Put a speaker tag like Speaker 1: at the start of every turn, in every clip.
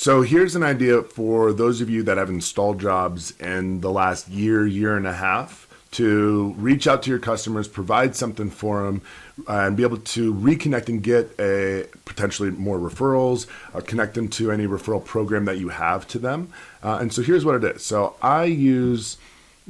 Speaker 1: So here's an idea for those of you that have installed jobs in the last year and a half to reach out to your customers, provide something for them, and be able to reconnect and get potentially more referrals, connect them to any referral program that you have to them. And so here's what it is. So I use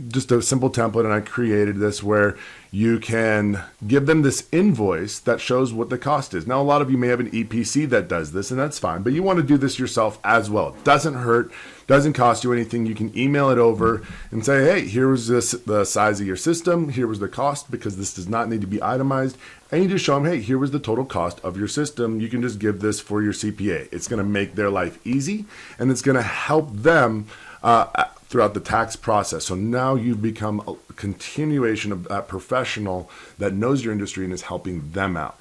Speaker 1: just a simple template, and I created this where you can give them this invoice that shows what the cost is. Now, a lot of you may have an EPC that does this, and that's fine, but you want to do this yourself as well. It doesn't hurt, doesn't cost you anything. You can email it over and say, hey, here was the size of your system, here was the cost, because this does not need to be itemized. And you just show them, hey, here was the total cost of your system. You can just give this for your CPA. It's going to make their life easy, and it's going to help them throughout the tax process. So now you've become a continuation of that professional that knows your industry and is helping them out.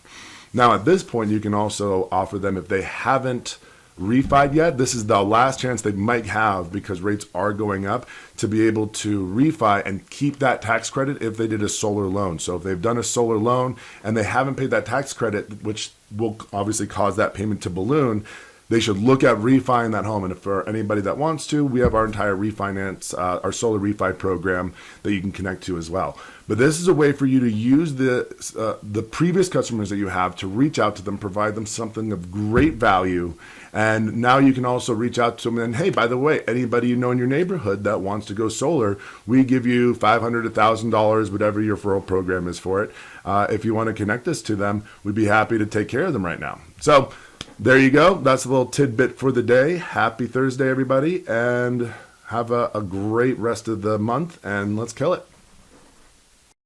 Speaker 1: Now at this point, you can also offer them, if they haven't refied yet, this is the last chance they might have, because rates are going up, to be able to refi and keep that tax credit if they did a solar loan. So if they've done a solar loan and they haven't paid that tax credit, which will obviously cause that payment to balloon, they should look at refining that home. And for anybody that wants to, we have our entire refinance, our solar refi program that you can connect to as well. But this is a way for you to use the previous customers that you have to reach out to them, provide them something of great value. And now you can also reach out to them and, hey, by the way, anybody you know in your neighborhood that wants to go solar, we give you $500 to $1,000, whatever your referral program is for it. If you want to connect us to them, we'd be happy to take care of them right now. So there you go. That's a little tidbit for the day. Happy Thursday, everybody, and have a great rest of the month, and let's kill it.